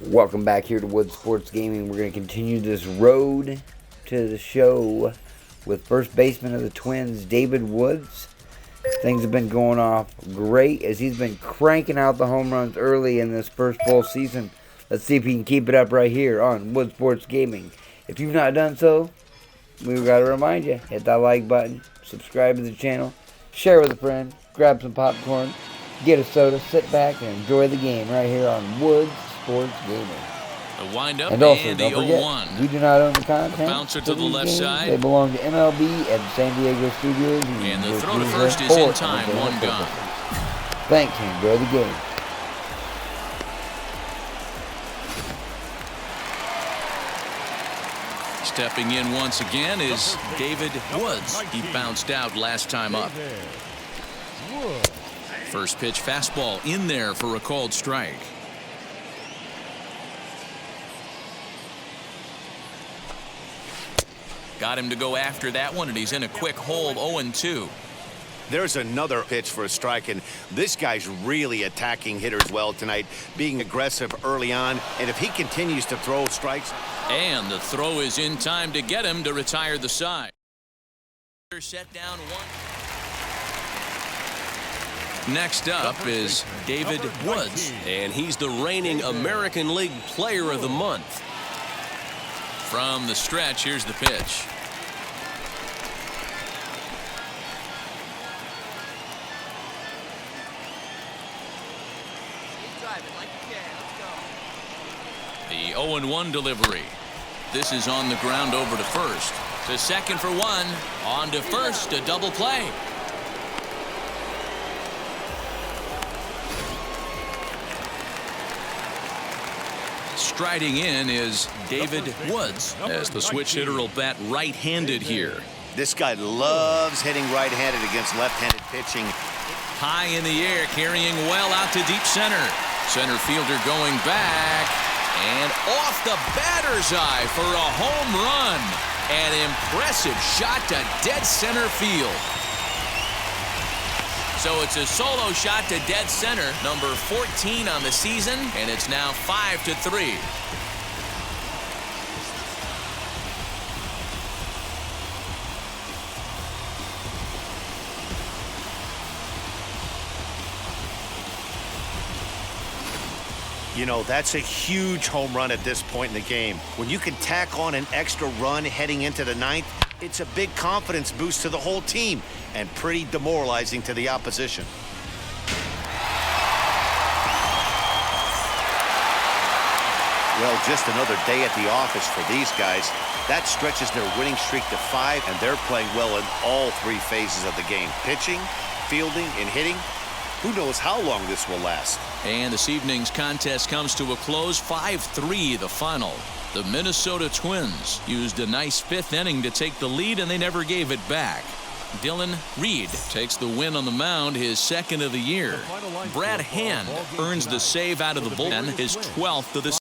Welcome back here to Wood Sports Gaming. We're going to continue this road to the show with first baseman of the Twins, David Woods. Things have been going off great as he's been cranking out the home runs early in this first full season. Let's see if he can keep it up right here on Wood Sports Gaming. If you've not done so, we've got to remind you, hit that like button, subscribe to the channel, share with a friend, grab some popcorn, get a soda, sit back, and enjoy the game right here on Wood Sports Gaming. The windup And also, and don't the forget, 0-1. we do not own the content. The bouncer to the left games. side. They belong to MLB and San Diego Studios. And the throw to first is in time, one gone. Thanks and enjoy the game. Stepping in once again is David Woods. He bounced out last time up. First pitch fastball in there for a called strike. Got him to go after that one, and he's in a quick hole, 0-2. There's another pitch for a strike, and this guy's really attacking hitters well tonight, being aggressive early on, and if he continues to throw strikes. And the throw is in time to get him to retire the side. Set down one. Next up is David Woods, and he's the reigning American League Player of the Month. From the stretch, here's the pitch. The 0-1 delivery. This is on the ground over to first. To second for one. On to first, a double play. Striding in is David Woods, as the switch hitter will bat right-handed here. This guy loves hitting right-handed against left-handed pitching. High in the air, carrying well out to deep center. Center fielder going back, and off the batter's eye for a home run. An impressive shot to dead center field. So it's a solo shot to dead center, number 14 on the season, and it's now 5-3. You know, that's a huge home run at this point in the game. When you can tack on an extra run heading into the ninth, it's a big confidence boost to the whole team and pretty demoralizing to the opposition. Well, just another day at the office for these guys. That stretches their winning streak to 5, and they're playing well in all 3 phases of the game. Pitching, fielding, and hitting. Who knows how long this will last. And this evening's contest comes to a close, 5-3 the final. The Minnesota Twins used a nice 5th inning to take the lead, and they never gave it back. Dylan Reed takes the win on the mound, his 2nd of the year. Brad Hand earns the save out of the bullpen, his 12th of the season.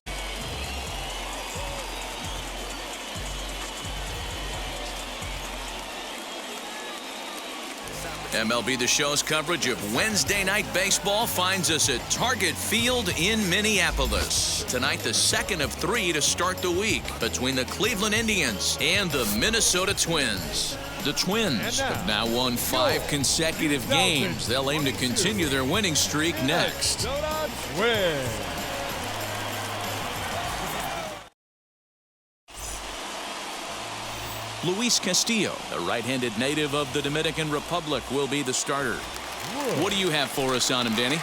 MLB The Show's coverage of Wednesday Night Baseball finds us at Target Field in Minneapolis. Tonight, the 2nd of 3 to start the week between the Cleveland Indians and the Minnesota Twins. The Twins have now won 5 consecutive games. They'll aim to continue their winning streak next. Luis Castillo, a right-handed native of the Dominican Republic, will be the starter. What do you have for us on him, Danny?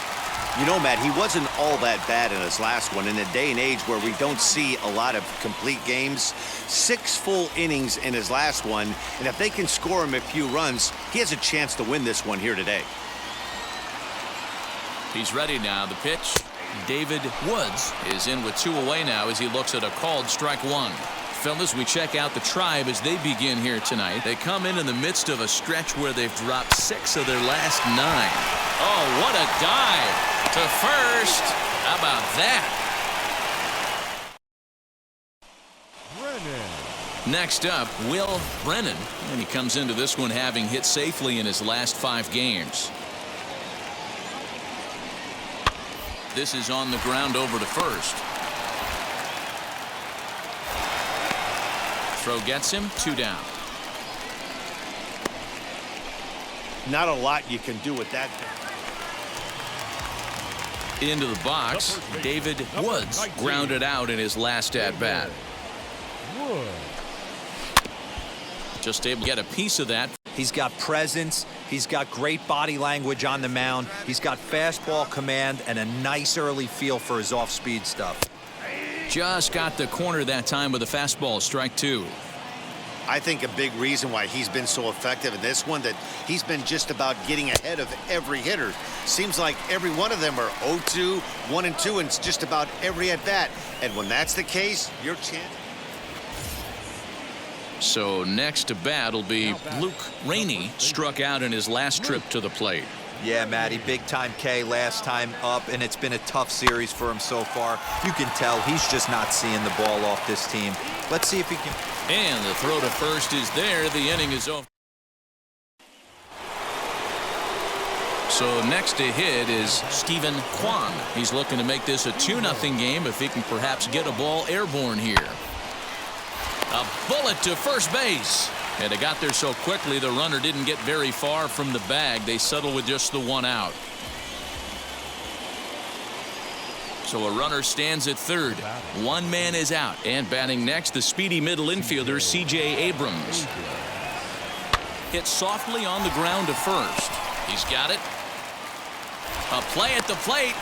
You know, Matt, he wasn't all that bad in his last one. In a day and age where we don't see a lot of complete games, 6 full innings in his last one, and if they can score him a few runs, he has a chance to win this one here today. He's ready now. The pitch. David Woods is in with 2 away now as he looks at a called strike 1. Fellas, we check out the Tribe as they begin here tonight. They come in the midst of a stretch where they've dropped 6 of their last 9. Oh, what a dive to first. How about that? Next up, Will Brennan, and he comes into this one having hit safely in his last 5 games. This is on the ground over to first. Throw gets him 2 down. Not a lot you can do with that. Into the box, David Woods grounded out in his last at-bat. Just able to get a piece of that. He's got presence. He's got great body language on the mound. He's got fastball command and a nice early feel for his off-speed stuff. Just got the corner that time with a fastball, strike 2. I think a big reason why he's been so effective in this one, that he's been just about getting ahead of every hitter. Seems like every one of them are 0-2, 1-2, and it's just about every at-bat. And when that's the case, your chance. So next to bat will be Luke Rainey, struck out in his last trip to the plate. Yeah, Matty, big-time K last time up, and it's been a tough series for him so far. You can tell he's just not seeing the ball off this team. Let's see if he can. And the throw to first is there. The inning is over. So next to hit is Stephen Kwan. He's looking to make this a 2-0 game if he can perhaps get a ball airborne here. A bullet to first base. And they got there so quickly the runner didn't get very far from the bag. They settle with just the 1 out. So a runner stands at third. 1 man is out. And batting next, the speedy middle infielder, C.J. Abrams. Hit softly on the ground to first. He's got it. A play at the plate.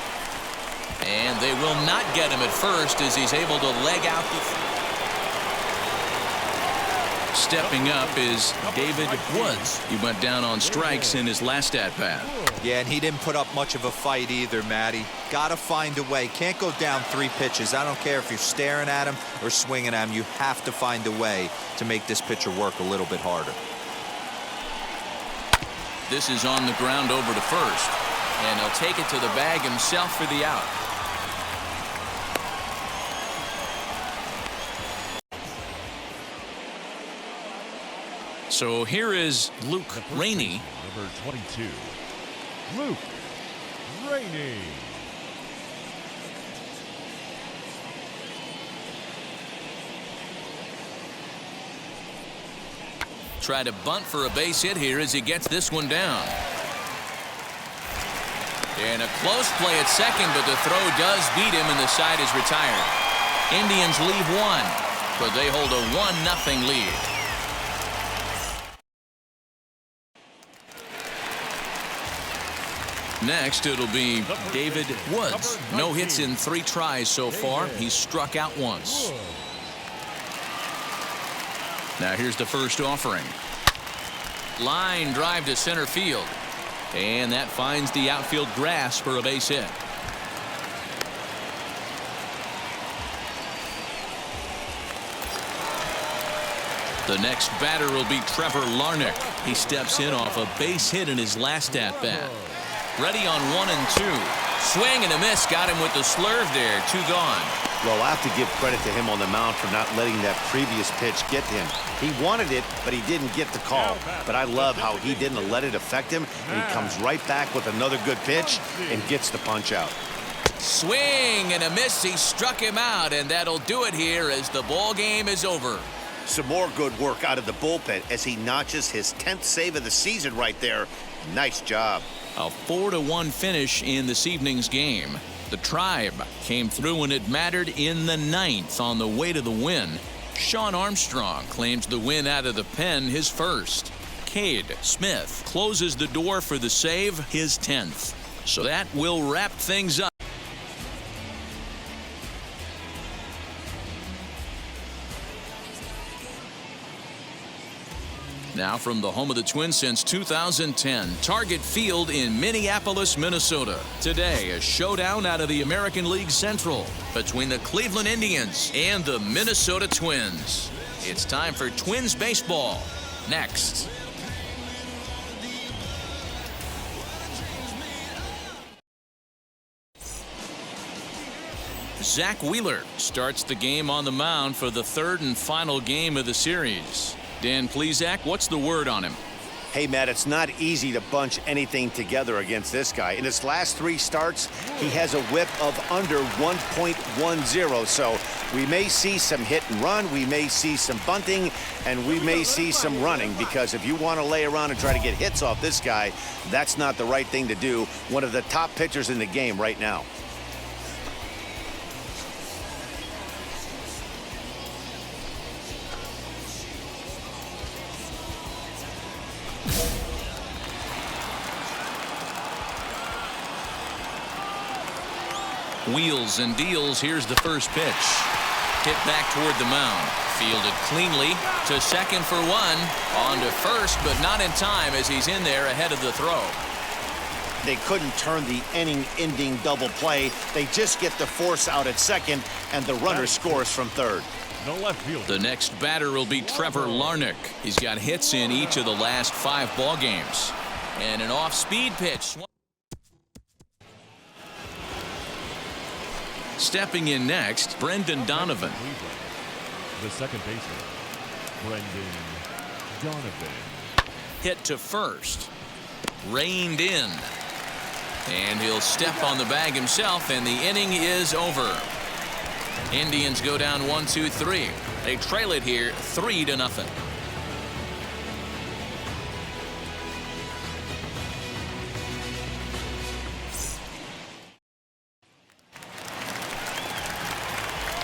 And they will not get him at first as he's able to leg out the... Stepping up is David Woods. He went down on strikes in his last at-bat. Yeah, and he didn't put up much of a fight either, Matty. Gotta find a way. Can't go down 3 pitches. I don't care if you're staring at him or swinging at him. You have to find a way to make this pitcher work a little bit harder. This is on the ground over to first. And he'll take it to the bag himself for the out. So here is Luke Rainey. Number 22, Luke Rainey. Try to bunt for a base hit here as he gets this one down. And a close play at second, but the throw does beat him and the side is retired. Indians leave 1, but they hold a 1-0 lead. Next, it'll be David Woods. No hits in 3 tries so far. He's struck out once. Now here's the first offering. Line drive to center field. And that finds the outfield grass for a base hit. The next batter will be Trevor Larnach. He steps in off a base hit in his last at-bat. Ready on 1 and 2. Swing and a miss. Got him with the slurve there. 2 gone. Well, I have to give credit to him on the mound for not letting that previous pitch get to him. He wanted it, but he didn't get the call. But I love how he didn't let it affect him, and he comes right back with another good pitch and gets the punch out. Swing and a miss. He struck him out, and that'll do it here as the ball game is over. Some more good work out of the bullpen as he notches his 10th save of the season right there. Nice job. A 4-1 finish in this evening's game. The Tribe came through when it mattered in the 9th on the way to the win. Sean Armstrong claims the win out of the pen, his first. Cade Smith closes the door for the save, his 10th. So that will wrap things up. Now from the home of the Twins since 2010, Target Field in Minneapolis, Minnesota. Today, a showdown out of the American League Central between the Cleveland Indians and the Minnesota Twins. It's time for Twins baseball. Next. Zach Wheeler starts the game on the mound for the 3rd and final game of the series. Dan Plesac, what's the word on him? Hey, Matt, it's not easy to bunch anything together against this guy. In his last 3 starts, he has a whip of under 1.10. So we may see some hit and run, we may see some bunting, and we may see some running, because if you want to lay around and try to get hits off this guy, that's not the right thing to do. One of the top pitchers in the game right now. Wheels and deals. Here's the first pitch. Hit back toward the mound. Fielded cleanly to second for 1. On to first, but not in time as he's in there ahead of the throw. They couldn't turn the inning-ending double play. They just get the force out at second, and the runner scores from third. The left field. The next batter will be Trevor Larnach. He's got hits in each of the last 5 ball games. And an off-speed pitch. Stepping in next, Brendan Donovan. The second baseman, Brendan Donovan. Hit to first. Reined in. And he'll step on the bag himself, and the inning is over. Indians go down 1-2-3. They trail it here 3-0.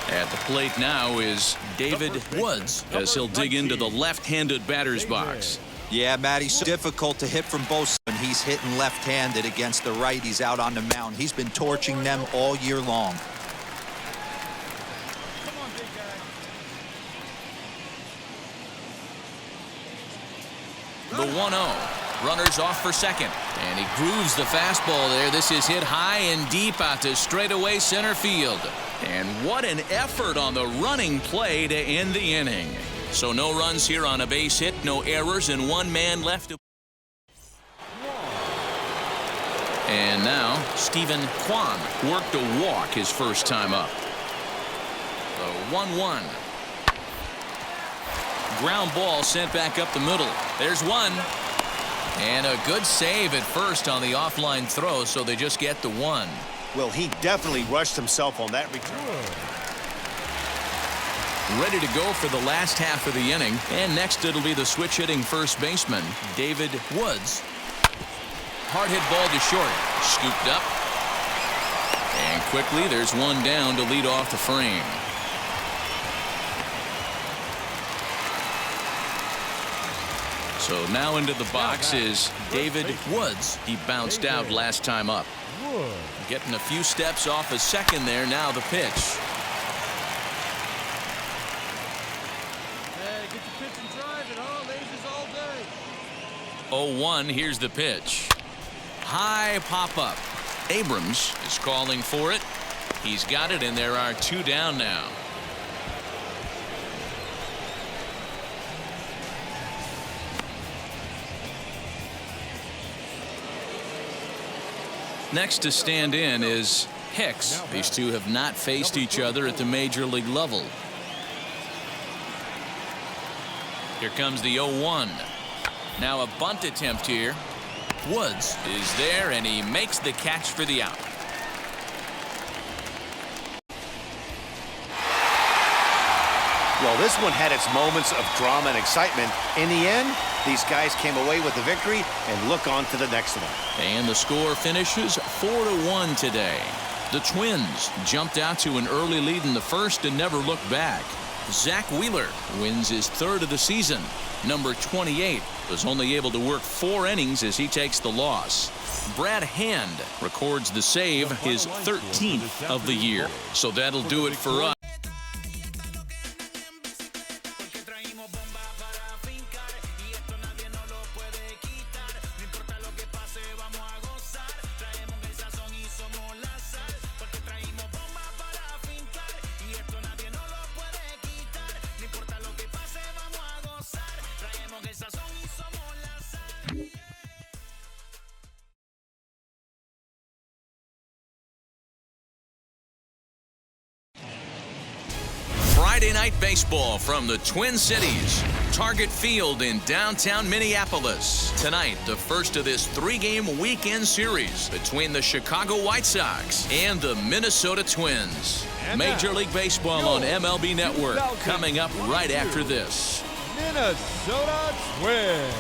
At the plate now is David Woods as he'll dig into the left-handed batter's box. Yeah, Matty, so difficult to hit from both sides. When he's hitting left-handed against the righties out on the mound. He's been torching them all year long. The 1-0. Runners off for second. And he grooves the fastball there. This is hit high and deep out to straightaway center field. And what an effort on the running play to end the inning. So no runs here on a base hit, no errors, and 1 man left. And now Stephen Kwan worked a walk his first time up. The 1-1. Ground ball sent back up the middle. There's 1. And a good save at first on the offline throw, so they just get the 1. Well, he definitely rushed himself on that return. Ready to go for the last half of the inning. And next it'll be the switch hitting first baseman, David Woods. Hard hit ball to short. Scooped up. And quickly there's 1 down to lead off the frame. So now into the box is David Woods. He bounced out last time up. Getting a few steps off a second there. Now the pitch. Hey, get the pitch and drive it, huh? Lasers all day. 0-1. Here's the pitch. High pop up. Abrams is calling for it. He's got it, and there are 2 down now. Next to stand in is Hicks. These two have not faced each other at the major league level. Here comes the 0-1. Now a bunt attempt here. Woods is there, and he makes the catch for the out. Well, this one had its moments of drama and excitement. In the end, these guys came away with the victory and look on to the next one. And the score finishes 4-1 today. The Twins jumped out to an early lead in the first and never looked back. Zach Wheeler wins his 3rd of the season. Number 28 was only able to work 4 innings as he takes the loss. Brad Hand records the save, his 13th of the year. So that'll do it for us. Friday Night Baseball from the Twin Cities. Target Field in downtown Minneapolis. Tonight, the first of this 3-game weekend series between the Chicago White Sox and the Minnesota Twins. And Major now, League Baseball on MLB Network coming up right after this. Minnesota Twins.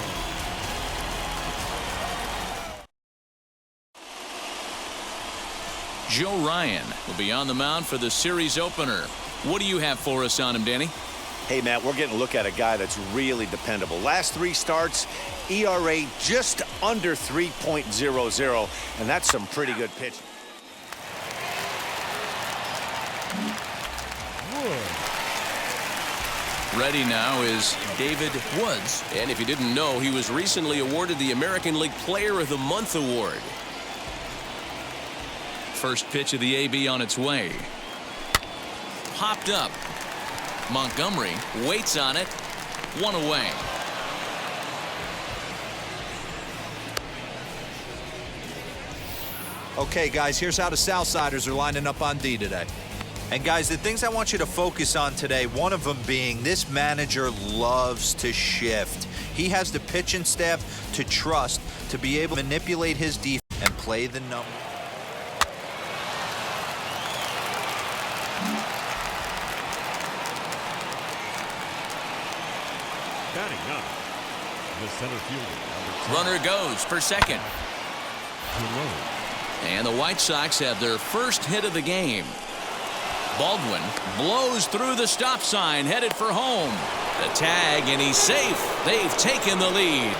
Joe Ryan will be on the mound for the series opener. What do you have for us on him, Danny? Hey, Matt, we're getting a look at a guy that's really dependable. Last 3 starts, ERA just under 3.00, and that's some pretty good pitching. Ready now is David Woods. And if you didn't know, he was recently awarded the American League Player of the Month award. First pitch of the AB on its way. Popped up. Montgomery waits on it. 1 away. Okay, guys, here's how the Southsiders are lining up on D today. And guys, the things I want you to focus on today, one of them being this manager loves to shift. He has the pitching staff to trust to be able to manipulate his defense and play the number. Batting up, the center fielder. Runner goes for second. Jerome. And the White Sox have their first hit of the game. Baldwin blows through the stop sign, headed for home. The tag, and he's safe. They've taken the lead.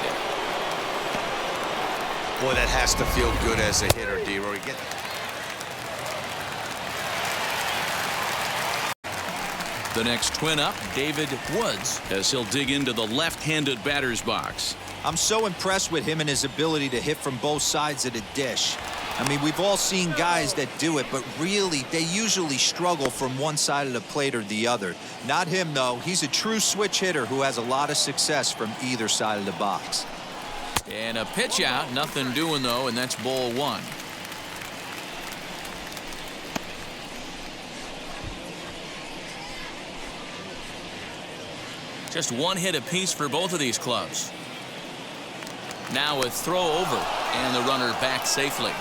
Boy, that has to feel good as a hitter, D-Roy. The next twin up, David Woods, as he'll dig into the left-handed batter's box. I'm so impressed with him and his ability to hit from both sides of the dish. I mean, we've all seen guys that do it, but really, they usually struggle from one side of the plate or the other. Not him, though. He's a true switch hitter who has a lot of success from either side of the box. And a pitch out, nothing doing, though, and that's ball 1. Just 1 hit apiece for both of these clubs. Now a throw over, and the runner back safely.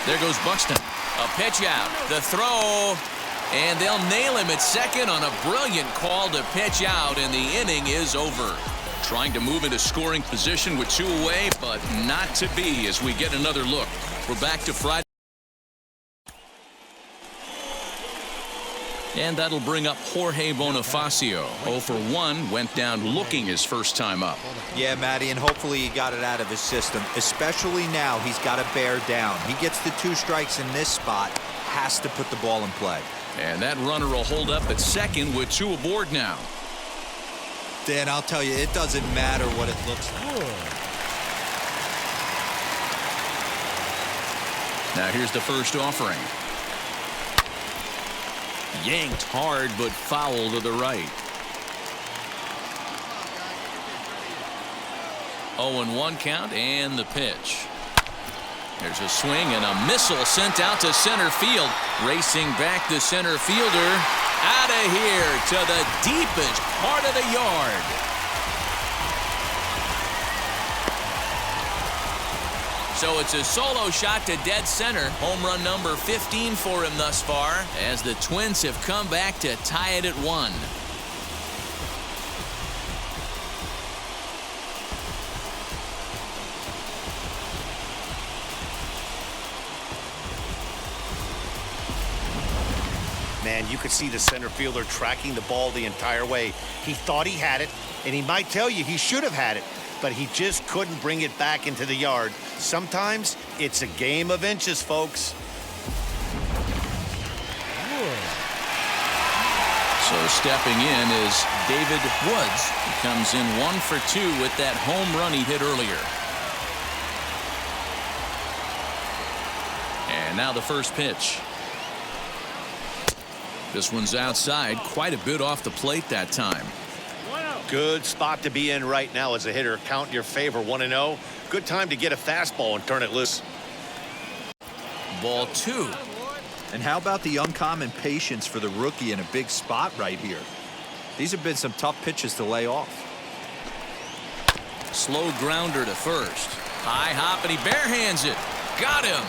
There goes Buxton. A pitch out. The throw. And they'll nail him at second on a brilliant call to pitch out, and the inning is over. Trying to move into scoring position with 2 away, but not to be as we get another look. We're back to Friday. And that'll bring up Jorge Bonifacio. 0 for 1, went down looking his first time up. Yeah, Matty, and hopefully he got it out of his system. Especially now, he's got to bear down. He gets the 2 strikes in this spot, has to put the ball in play. And that runner will hold up at second with 2 aboard now. Dan, I'll tell you, it doesn't matter what it looks like. Now here's the first offering. Yanked hard, but foul to the right. 0-1 count, and the pitch. There's a swing and a missile sent out to center field. Racing back the center fielder. Out of here to the deepest part of the yard. So it's a solo shot to dead center. Home run number 15 for him thus far, as the Twins have come back to tie it at 1. Man, you could see the center fielder tracking the ball the entire way. He thought he had it, and he might tell you he should have had it, but he just couldn't bring it back into the yard. Sometimes it's a game of inches, folks. So stepping in is David Woods. He comes in 1 for 2 with that home run he hit earlier. And now the first pitch. This one's outside, quite a bit off the plate that time. Good spot to be in right now as a hitter. Count in your favor, 1-0. Good time to get a fastball and turn it loose. Ball 2. And how about the uncommon patience for the rookie in a big spot right here? These have been some tough pitches to lay off. Slow grounder to first. High hop, and he barehands it. Got him.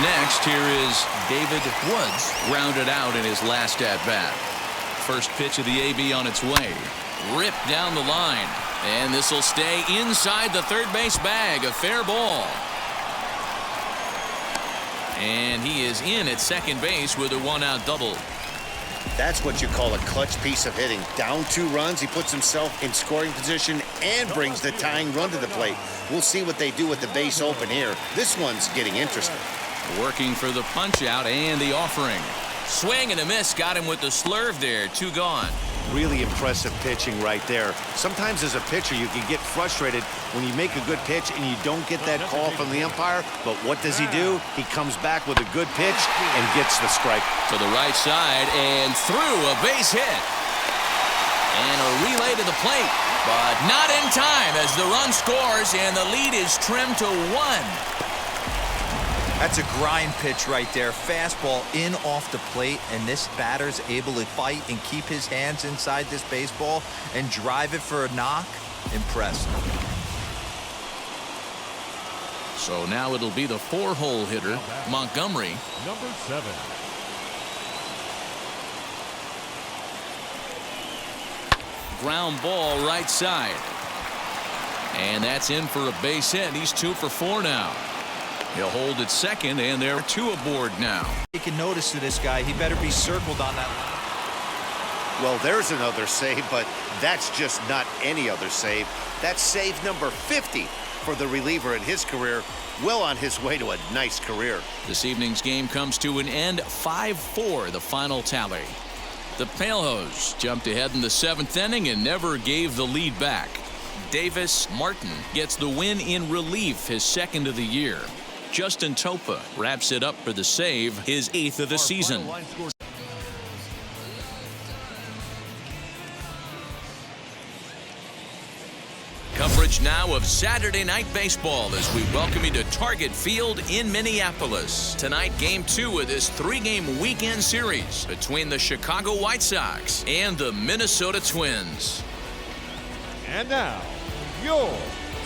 Next, here is David Woods, grounded out in his last at-bat. First pitch of the AB on its way. Ripped down the line. And this will stay inside the third base bag. A fair ball. And he is in at second base with a one-out double. That's what you call a clutch piece of hitting. Down 2 runs, he puts himself in scoring position and brings the tying run to the plate. We'll see what they do with the base open here. This one's getting interesting. Working for the punch out and the offering. Swing and a miss. Got him with the slurve there. 2 gone. Really impressive pitching right there. Sometimes as a pitcher you can get frustrated when you make a good pitch and you don't get that call from the umpire. But what does he do? He comes back with a good pitch and gets the strike. To the right side and through, a base hit. And a relay to the plate. But not in time as the run scores and the lead is trimmed to 1. That's a grind pitch right there. Fastball in off the plate, and this batter's able to fight and keep his hands inside this baseball and drive it for a knock. Impressive. So now it'll be the 4-hole hitter, Montgomery. Number 7. Ground ball right side. And that's in for a base hit. He's 2 for 4 now. He'll hold at second, and there are 2 aboard now. You can notice to this guy, he better be circled on that. Well, there's another save, but that's just not any other save. That's save number 50 for the reliever in his career. Well on his way to a nice career. This evening's game comes to an end. 5-4, the final tally. The Palehose jumped ahead in the 7th inning and never gave the lead back. Davis Martin gets the win in relief, his 2nd of the year. Justin Topa wraps it up for the save, his 8th of the season. Coverage now of Saturday Night Baseball as we welcome you to Target Field in Minneapolis. Tonight, Game 2 of this 3-game weekend series between the Chicago White Sox and the Minnesota Twins. And now, your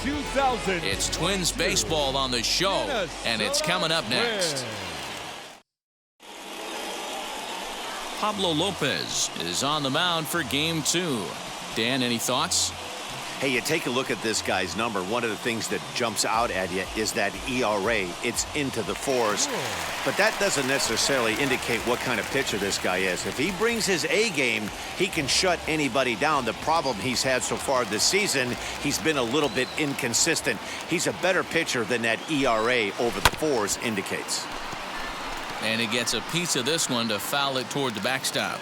2000. It's Twins baseball on the show, and it's coming up next. Pablo Lopez is on the mound for Game 2. Dan, any thoughts? Hey, you take a look at this guy's number. One of the things that jumps out at you is that ERA. It's into the 4s. But that doesn't necessarily indicate what kind of pitcher this guy is. If he brings his A game, he can shut anybody down. The problem he's had so far this season, he's been a little bit inconsistent. He's a better pitcher than that ERA over the 4s indicates. And he gets a piece of this one to foul it toward the backstop.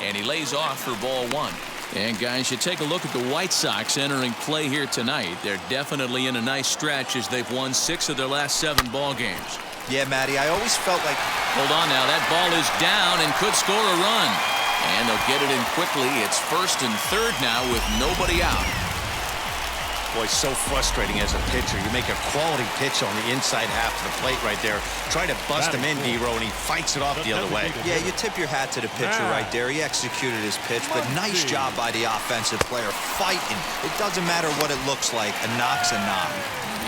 And he lays off for ball 1. And guys, you take a look at the White Sox entering play here tonight. They're definitely in a nice stretch as they've won 6 of their last 7 ball games. Yeah, Matty, I always felt like... Hold on now, that ball is down and could score a run. And they'll get it in quickly. It's 1st and 3rd now with nobody out. Boy, so frustrating as a pitcher. You make a quality pitch on the inside half of the plate right there. Try to bust him in, D-Row, and he fights it off the other way. Yeah, you tip your hat to the pitcher right there. He executed his pitch, but nice job by the offensive player fighting. It doesn't matter what it looks like. A knock's a knock.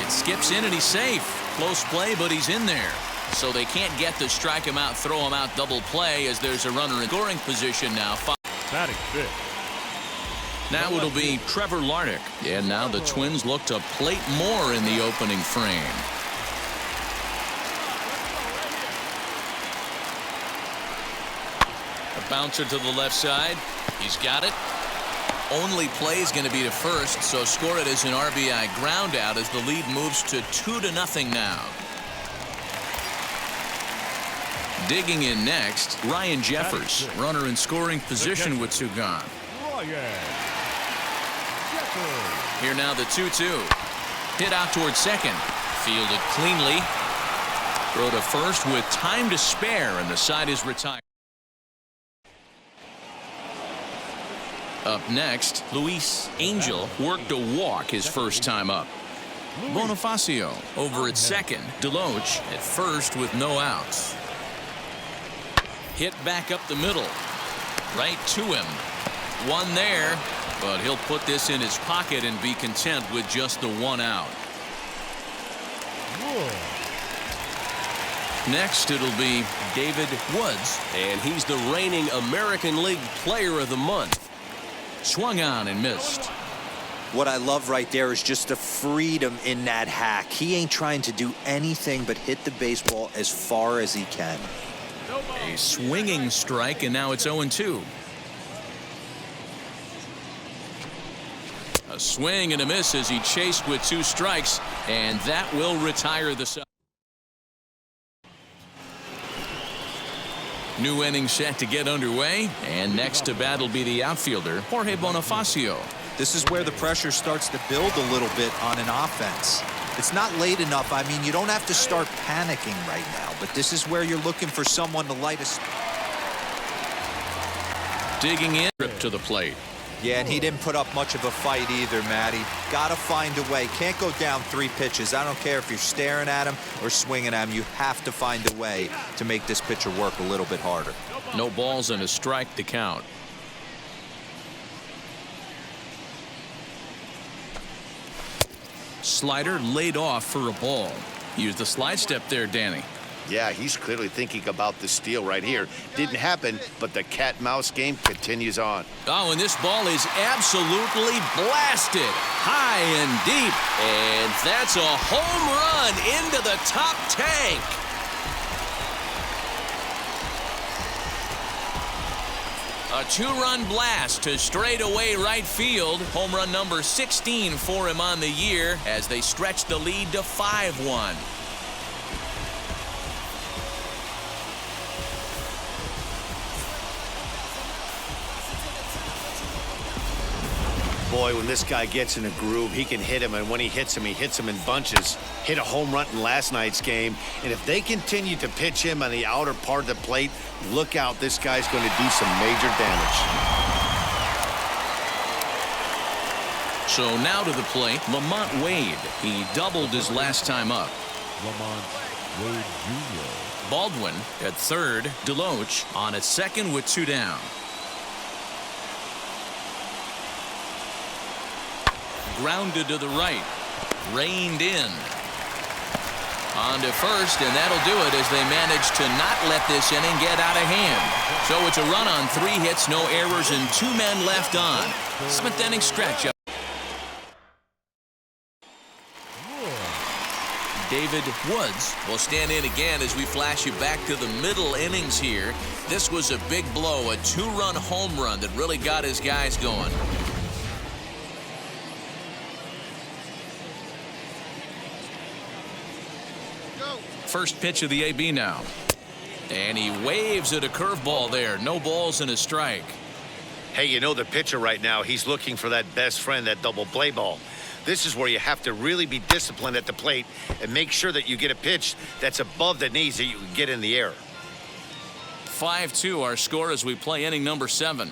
It skips in and he's safe. Close play, but he's in there. So they can't get to strike him out, throw him out, double play as there's a runner in scoring position now. Batting 5th. Now it'll be Trevor Larnach. And now the Twins look to plate more in the opening frame. A bouncer to the left side. He's got it. Only play is going to be to first, so score it as an RBI ground out as the lead moves to 2-0 now. Digging in next, Ryan Jeffers, runner in scoring position with 2 gone. Here now the 2-2. Hit out towards second. Fielded cleanly. Throw to first with time to spare, and the side is retired. Up next, Luis Angel worked a walk his first time up. Bonifacio over at second. Deloach at first with no outs. Hit back up the middle. Right to him. One there, but he'll put this in his pocket and be content with just the one out. Next, it'll be David Woods, and he's the reigning American League Player of the Month. Swung on and missed. What I love right there is just the freedom in that hack. He ain't trying to do anything but hit the baseball as far as he can. A swinging strike, and now it's 0-2. A swing and a miss as he chased with 2 strikes, and that will retire the side. New inning set to get underway, and next to bat will be the outfielder, Jorge Bonifacio. This is where the pressure starts to build a little bit on an offense. It's not late enough. I mean, you don't have to start panicking right now, but this is where you're looking for someone to light a... Digging in, trip to the plate. Yeah, and he didn't put up much of a fight either, Matty. Got to find a way. Can't go down 3 pitches. I don't care if you're staring at him or swinging at him. You have to find a way to make this pitcher work a little bit harder. No balls and a strike to count. Slider laid off for a ball. Use the slide step there, Danny. Yeah, he's clearly thinking about the steal right here. Didn't happen, but the cat-mouse game continues on. Oh, and this ball is absolutely blasted high and deep. And that's a home run into the top tank. A 2-run blast to straightaway right field. Home run number 16 for him on the year as they stretch the lead to 5-1. Boy, when this guy gets in a groove, he can hit him, and when he hits him in bunches. Hit a home run in last night's game, and if they continue to pitch him on the outer part of the plate, look out, this guy's going to do some major damage. So now to the plate, Lamont Wade. He doubled his last time up. Lamont Wade Jr. Baldwin at third. Deloach on at second with 2 down. Grounded to the right. Reined in. On to first, and that'll do it as they manage to not let this inning get out of hand. So it's a run on 3 hits, no errors, and 2 men left on. 7th inning stretch. David Woods will stand in again as we flash you back to the middle innings here. This was a big blow, a 2-run home run that really got his guys going. First pitch of the AB now. And he waves at a curveball there. No balls and a strike. Hey, you know the pitcher right now, he's looking for that best friend, that double play ball. This is where you have to really be disciplined at the plate and make sure that you get a pitch that's above the knees that you can get in the air. 5-2 our score as we play inning number 7.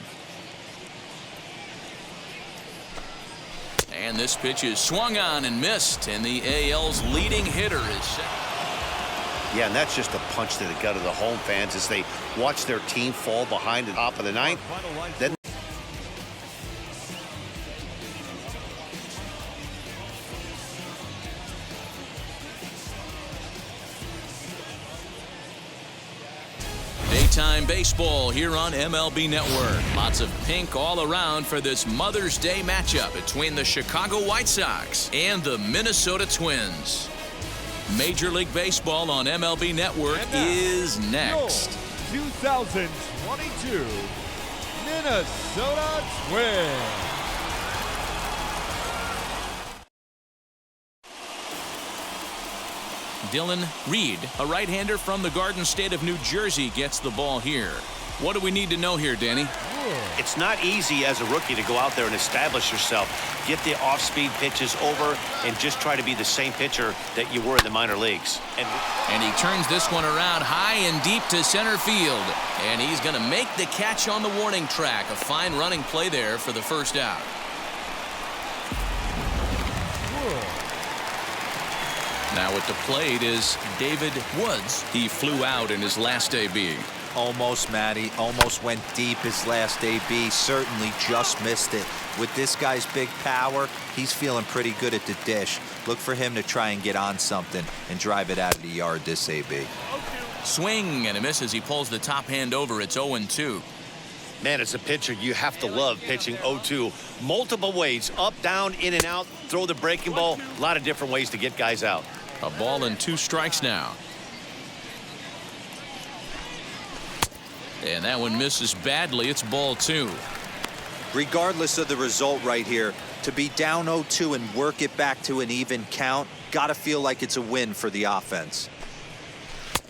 And this pitch is swung on and missed, and the AL's leading hitter is set. Yeah, and that's just a punch to the gut of the home fans as they watch their team fall behind the top of the 9th. Then Daytime baseball here on MLB Network. Lots of pink all around for this Mother's Day matchup between the Chicago White Sox and the Minnesota Twins. Major League Baseball on MLB Network is next. 2022 Minnesota Twins. Dylan Reed, a right-hander from the Garden State of New Jersey, gets the ball here. What do we need to know here, Danny? It's not easy as a rookie to go out there and establish yourself, get the off-speed pitches over, and just try to be the same pitcher that you were in the minor leagues. And he turns this one around high and deep to center field. And he's going to make the catch on the warning track. A fine running play there for the first out. Now at the plate is David Woods. He flew out in his last AB. Almost, Matty. Almost went deep his last AB. Certainly just missed it. With this guy's big power, he's feeling pretty good at the dish. Look for him to try and get on something and drive it out of the yard this AB. Swing and a miss as he pulls the top hand over. It's 0-2. Man, as a pitcher, you have to love pitching 0-2. Multiple ways, up, down, in and out, throw the breaking ball. A lot of different ways to get guys out. A ball and 2 strikes now. And that one misses badly. It's ball 2. Regardless of the result right here, to be down 0-2 and work it back to an even count, gotta feel like it's a win for the offense.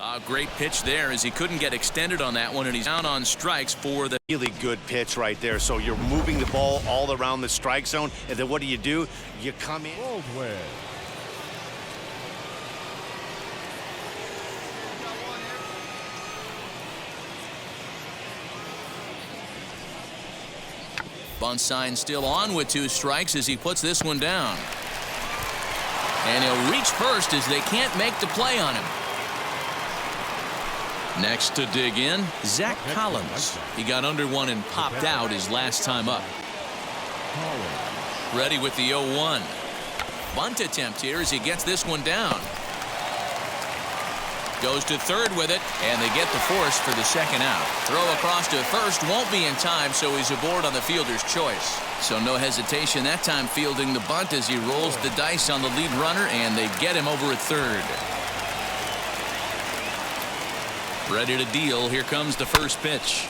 A great pitch there as he couldn't get extended on that one, and he's down on strikes for the Really good pitch right there. So you're moving the ball all around the strike zone, and then what do? You come in. Baldwin. bunt sign still on with 2 strikes as he puts this one down. And he'll reach first as they can't make the play on him. Next to dig in, Zach Collins. He got under one and popped out his last time up. Ready with the 0-1. Bunt attempt here as he gets this one down. Goes to third with it, and they get the force for the second out. Throw across to first won't be in time, so he's aboard on the fielder's choice. So no hesitation that time fielding the bunt as he rolls the dice on the lead runner, and they get him over at third. Ready to deal. Here comes the first pitch.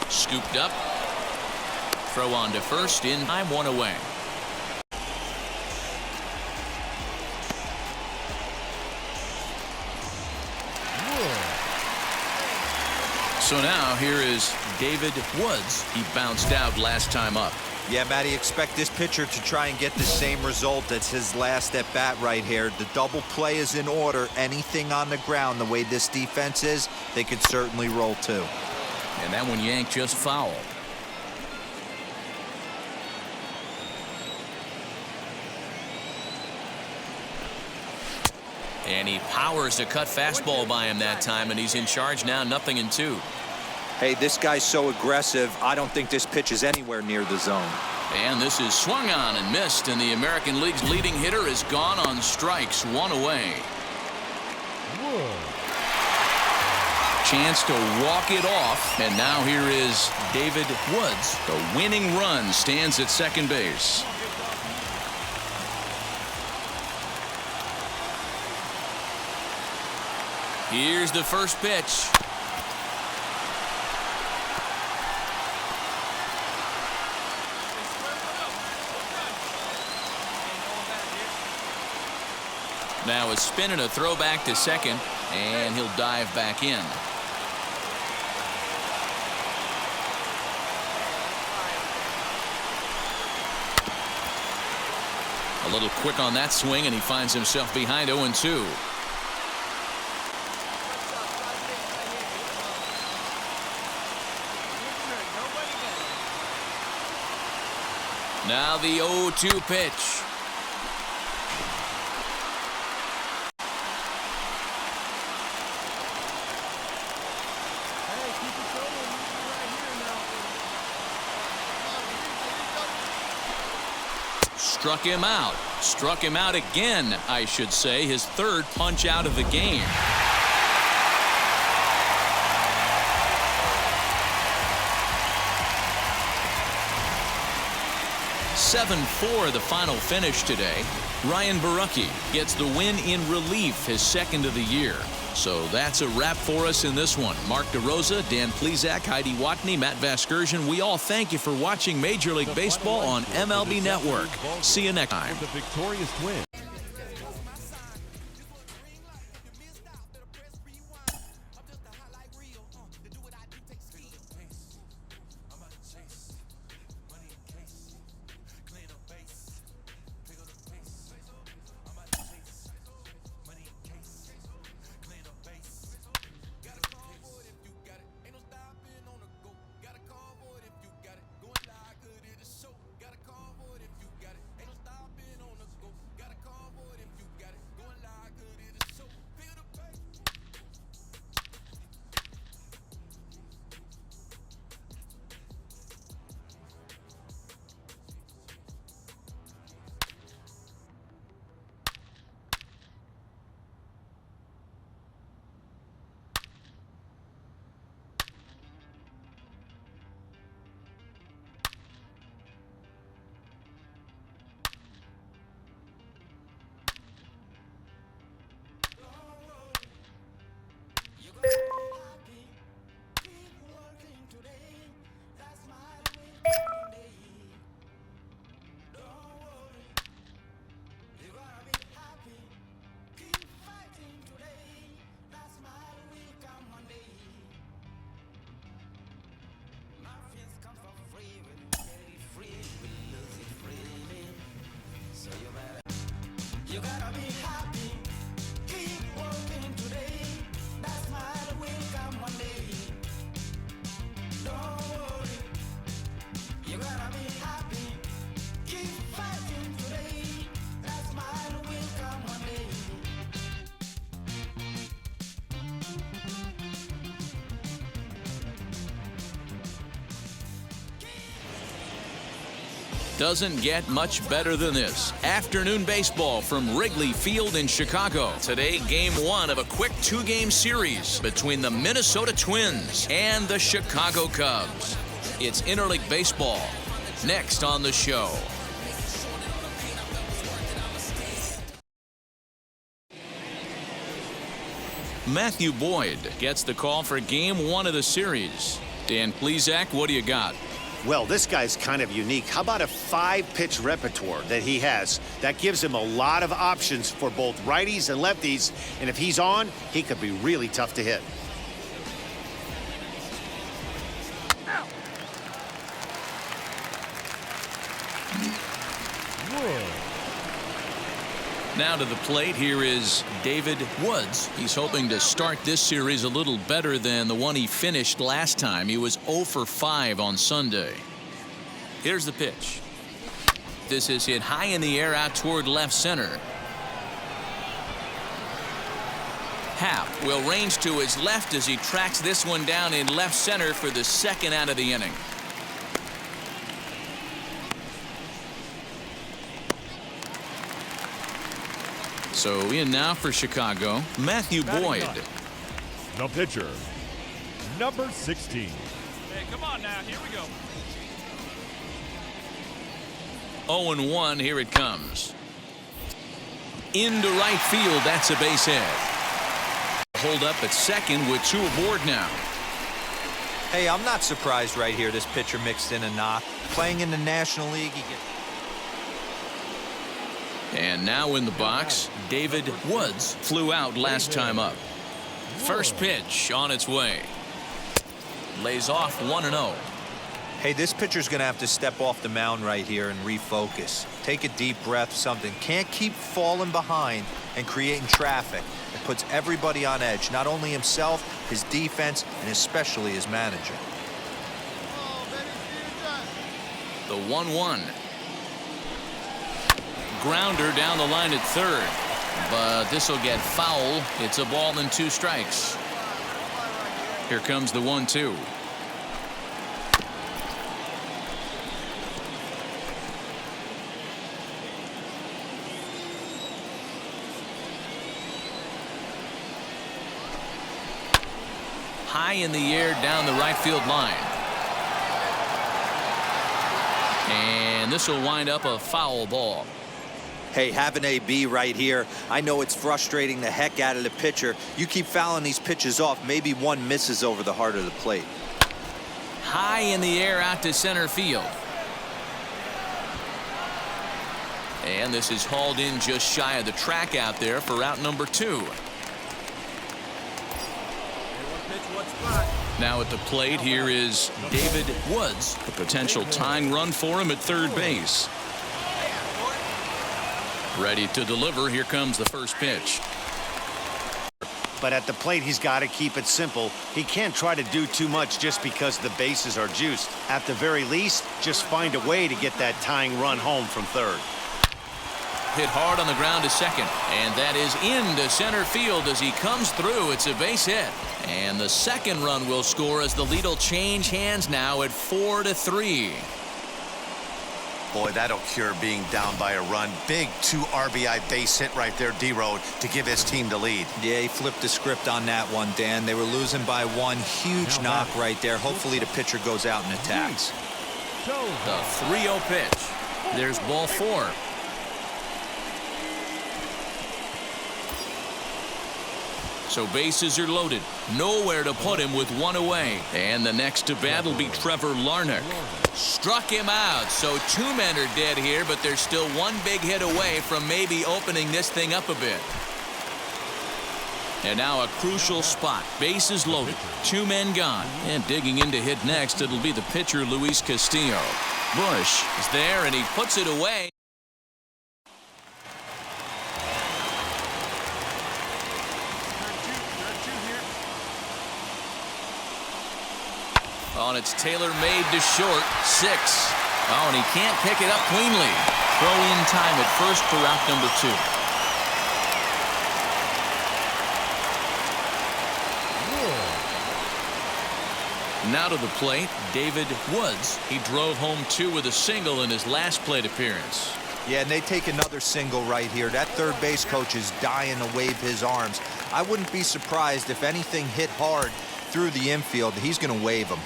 Scooped up. Throw on to first in time, 1 away. So now here is David Woods. He bounced out last time up. Yeah, Matty, expect this pitcher to try and get the same result as his last at bat right here. The double play is in order. Anything on the ground, the way this defense is, they could certainly roll too. And that one yanked just foul. And he powers a cut fastball by him that time, and he's in charge now, 0-2. Hey, this guy's so aggressive, I don't think this pitch is anywhere near the zone. And this is swung on and missed, and the American League's leading hitter is gone on strikes, 1 away. Chance to walk it off, and now here is David Woods. The winning run stands at second base. Here's the first pitch. Now a spin and a throw back to second, and he'll dive back in. A little quick on that swing, and he finds himself behind 0-2. Now the 0-2 pitch. Struck him out. Struck him out again, I should say. His third punch out of the game. (7-4) the final finish today. Ryan Borucki gets the win in relief, his second of the year. So that's a wrap for us in this one. Mark DeRosa, Dan Plezak, Heidi Watney, Matt Vasgersian. We all thank you for watching Major League Baseball on MLB Network. See you next time. The victorious win. Doesn't get much better than this. Afternoon baseball from Wrigley Field in Chicago. Today, game one of a quick two-game series between the Minnesota Twins and the Chicago Cubs. It's interleague baseball. Next on the show. Matthew Boyd gets the call for game one of the series. Dan Plesac, what do you got? Well, this guy's kind of unique. How about a 5-pitch repertoire that he has? That gives him a lot of options for both righties and lefties. And if he's on, he could be really tough to hit. Now to the plate, here is David Woods. He's hoping to start this series a little better than the one he finished last time. He was 0 for 5 on Sunday. Here's the pitch. This is hit high in the air out toward left center. Happ will range to his left as he tracks this one down in left center for the second out of the inning. So in now for Chicago, Matthew Boyd. The pitcher, number 16. Hey, come on now. Here we go. 0-1, here it comes. Into right field, that's a base hit. Hold up at second with 2 aboard now. Hey, I'm not surprised right here this pitcher mixed in a knock. Playing in the National League, he gets... And now in the box, David Woods flew out last time up. First pitch on its way. Lays off 1-0. Hey, this pitcher's going to have to step off the mound right here and refocus. Take a deep breath, something. Can't keep falling behind and creating traffic. It puts everybody on edge, not only himself, his defense, and especially his manager. The 1-1. Grounder down the line at third, but this will get foul. It's a ball and 2 strikes. Here comes the 1-2. High in the air down the right field line. And this will wind up a foul ball. Hey, have an AB right here. I know it's frustrating the heck out of the pitcher. You keep fouling these pitches off, maybe one misses over the heart of the plate. High in the air out to center field. And this is hauled in just shy of the track out there for out number 2. Now at the plate, here is David Woods. A potential tying run for him at third base. Ready to deliver. Here comes the first pitch. But at the plate, he's got to keep it simple. He can't try to do too much just because the bases are juiced. At the very least, just find a way to get that tying run home from third. Hit hard on the ground to second, and that is into center field as he comes through. It's a base hit, and the second run will score as the lead will change hands now at 4-3. Boy, that'll cure being down by a run. Big 2 RBI base hit right there, D-Road, to give his team the lead. Yeah, he flipped the script on that one, Dan. They were losing by 1. Huge knock right there. Hopefully the pitcher goes out and attacks. The 3-0 pitch. There's ball 4. So bases are loaded. Nowhere to put him with 1 away. And the next to bat will be Trevor Larnach. Struck him out. So 2 men are dead here, but there's still 1 big hit away from maybe opening this thing up a bit. And now a crucial spot. Bases loaded. 2 men gone. And digging in to hit next, it'll be the pitcher, Luis Castillo. Bush is there, and he puts it away. Oh, and it's tailor-made to short. 6. Oh, and he can't pick it up cleanly. Throw in time at first for out number 2. Now to the plate, David Woods. He drove home 2 with a single in his last plate appearance. Yeah, and they take another single right here. That third base coach is dying to wave his arms. I wouldn't be surprised if anything hit hard through the infield. He's going to wave them.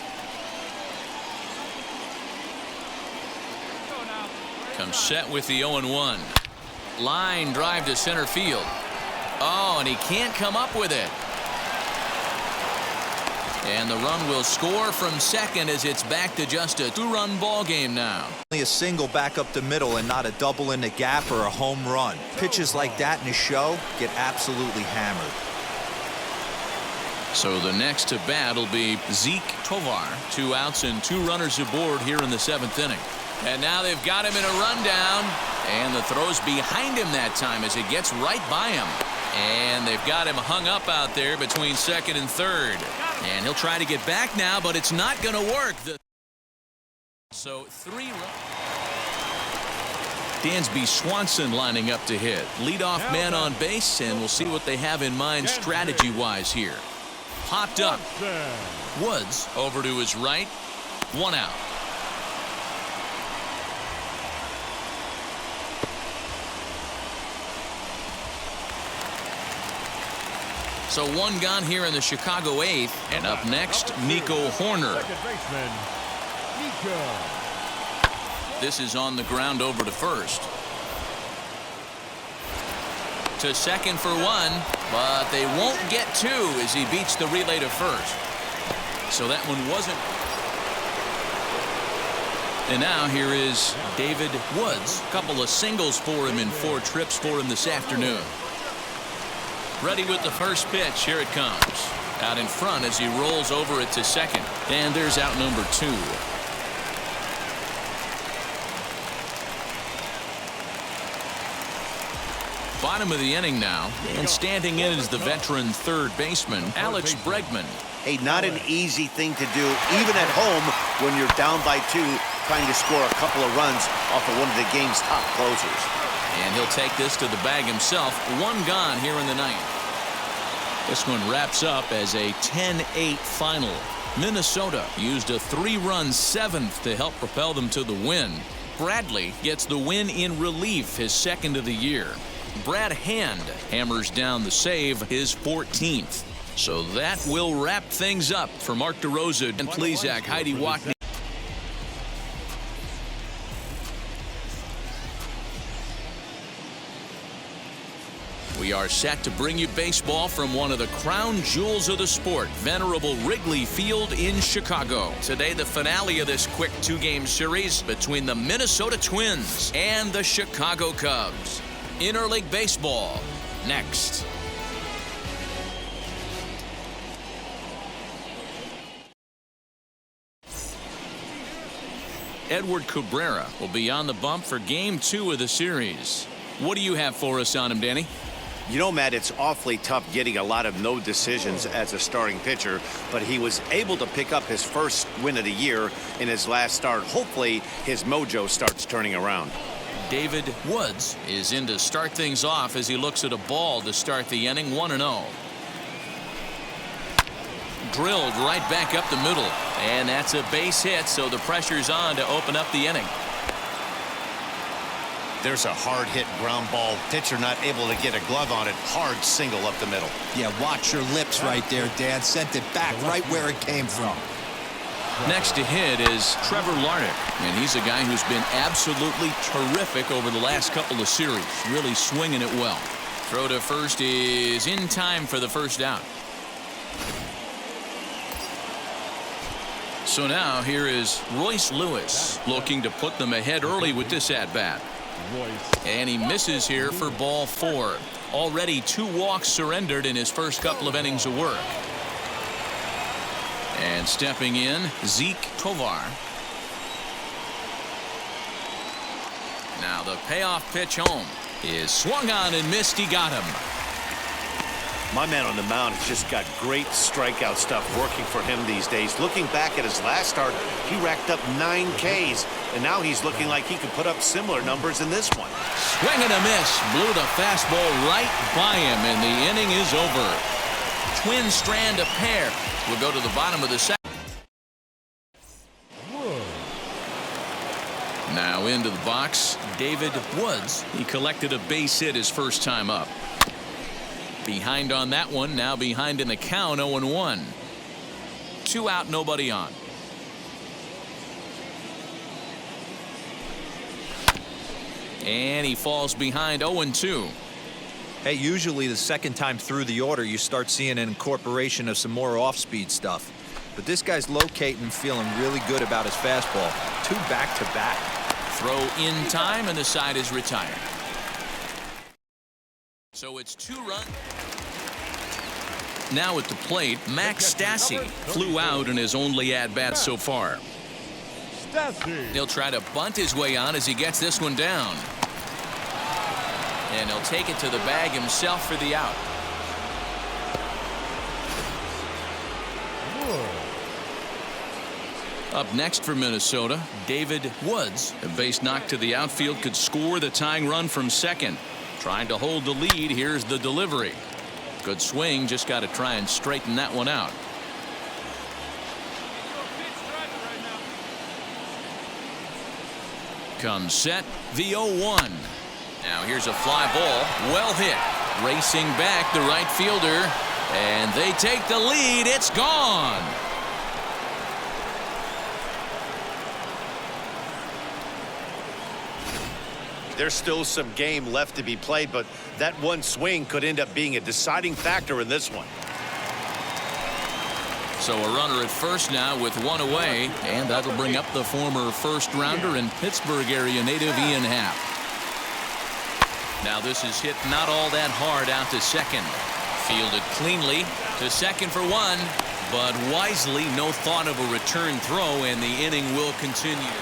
Comes set with the 0-1. Line drive to center field. Oh, and he can't come up with it. And the run will score from second as it's back to just a 2-run ball game now. Only a single back up the middle and not a double in the gap or a home run. Pitches like that in a show get absolutely hammered. So the next to bat will be Zeke Tovar. 2 outs and 2 runners aboard here in the 7th inning. And now they've got him in a rundown. And the throw's behind him that time as it gets right by him. And they've got him hung up out there between second and third. And he'll try to get back now, but it's not going to work. So 3 runs. Dansby Swanson lining up to hit. Leadoff man on base, and we'll see what they have in mind strategy-wise here. Popped up. Woods over to his right. 1 out. So 1 gone here in the Chicago 8th. And up next, Nico Horner. This is on the ground over to first. To second for 1, but they won't get 2 as he beats the relay to first. So that one wasn't. And now here is David Woods. A couple of singles for him in 4 trips for him this afternoon. Ready with the first pitch. Here it comes. Out in front as he rolls over it to second. And there's out number 2. Bottom of the inning now. And standing in is the veteran third baseman, Alex Bregman. Hey, not an easy thing to do, even at home when you're down by 2, trying to score a couple of runs off of one of the game's top closers. And he'll take this to the bag himself. 1 gone here in the 9th. This one wraps up as a 10-8 final. Minnesota used a 3-run 7th to help propel them to the win. Bradley gets the win in relief, his 2nd of the year. Brad Hand hammers down the save, his 14th. So that will wrap things up for Mark DeRosa and Plesac, Heidi Watney. We are set to bring you baseball from one of the crown jewels of the sport, venerable Wrigley Field in Chicago. Today, the finale of this quick 2-game series between the Minnesota Twins and the Chicago Cubs. Interleague baseball next. Edward Cabrera will be on the bump for Game 2 of the series. What do you have for us on him, Danny? You know, Matt, it's awfully tough getting a lot of no decisions as a starting pitcher, but he was able to pick up his first win of the year in his last start. Hopefully, his mojo starts turning around. David Woods is in to start things off as he looks at a ball to start the inning. 1-0. Drilled right back up the middle, and that's a base hit, so the pressure's on to open up the inning. There's a hard hit ground ball. Pitcher not able to get a glove on it. Hard single up the middle. Yeah, watch your lips right there, Dan. Sent it back right where it came from. Next to hit is Trevor Larnach, and he's a guy who's been absolutely terrific over the last couple of series, really swinging it well. Throw to first is in time for the first out. So now here is Royce Lewis looking to put them ahead early with this at-bat. And he misses here for ball 4. Already 2 walks surrendered in his first couple of innings of work. And stepping in, Zeke Tovar. Now the payoff pitch home is swung on and missed. He got him. My man on the mound has just got great strikeout stuff working for him these days. Looking back at his last start, he racked up 9 Ks, and now he's looking like he could put up similar numbers in this one. Swing and a miss. Blew the fastball right by him, and the inning is over. Twins strand a pair. We'll go to the bottom of the second. Now into the box, David Woods. He collected a base hit his first time up. Behind on that one, now behind in the count, 0-1. 2 out, nobody on. And he falls behind 0-2. Hey, usually the second time through the order, you start seeing an incorporation of some more off-speed stuff. But this guy's locating and feeling really good about his fastball. 2 back-to-back. Throw in time, and the side is retired. So it's 2 runs. Now at the plate, Max Stassi flew out in his only at-bat so far. He'll try to bunt his way on as he gets this one down. And he'll take it to the bag himself for the out. Up next for Minnesota, David Woods. A base knock to the outfield could score the tying run from second. Trying to hold the lead. Here's the delivery. Good swing. Just got to try and straighten that one out. Comes set. The 0-1. Now here's a fly ball. Well hit. Racing back the right fielder. And they take the lead. It's gone. There's still some game left to be played, but that one swing could end up being a deciding factor in this one. So a runner at first now with 1 away, and that'll bring up the former first-rounder and Pittsburgh area native Ian Happ. Now this is hit not all that hard out to second. Fielded cleanly to second for 1, but wisely no thought of a return throw, and the inning will continue.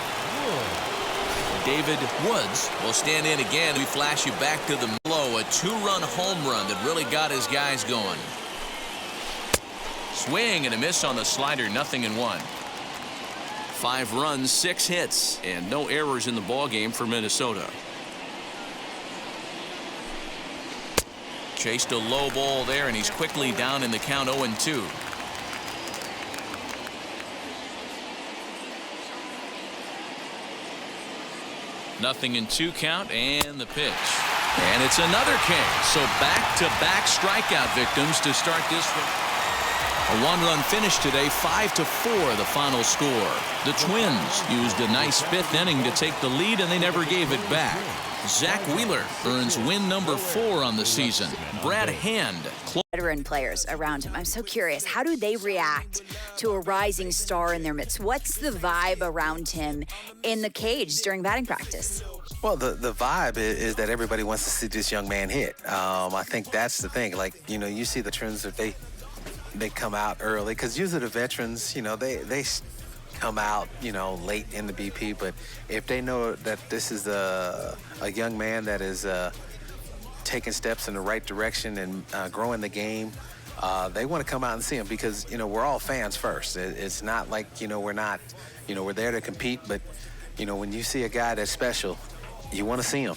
David Woods will stand in again. We flash you back to the blow. A 2-run home run that really got his guys going. Swing and a miss on the slider. 0-1. 5 runs, 6 hits, and no errors in the ball game for Minnesota. Chased a low ball there, and he's quickly down in the count. 0-2. Nothing in 2 count, and the pitch. And it's another K. So back-to-back strikeout victims to start this one. A 1-run finish today, 5-4 the final score. The Twins used a nice 5th inning to take the lead, and they never gave it back. Zach Wheeler earns win number 4 on the season. Brad Hand. Veteran players around him. I'm so curious. How do they react to a rising star in their midst? What's the vibe around him in the cage during batting practice? Well, the vibe is that everybody wants to see this young man hit. I think that's the thing. Like, you know, you see the Twins that they come out early, because usually the veterans, you know, they come out, you know, late in the BP. But if they know that this is a young man that is taking steps in the right direction and growing the game, they want to come out and see him, because, you know, we're all fans first. It's not like, you know, we're not, you know, we're there to compete, but, you know, when you see a guy that's special, you want to see him.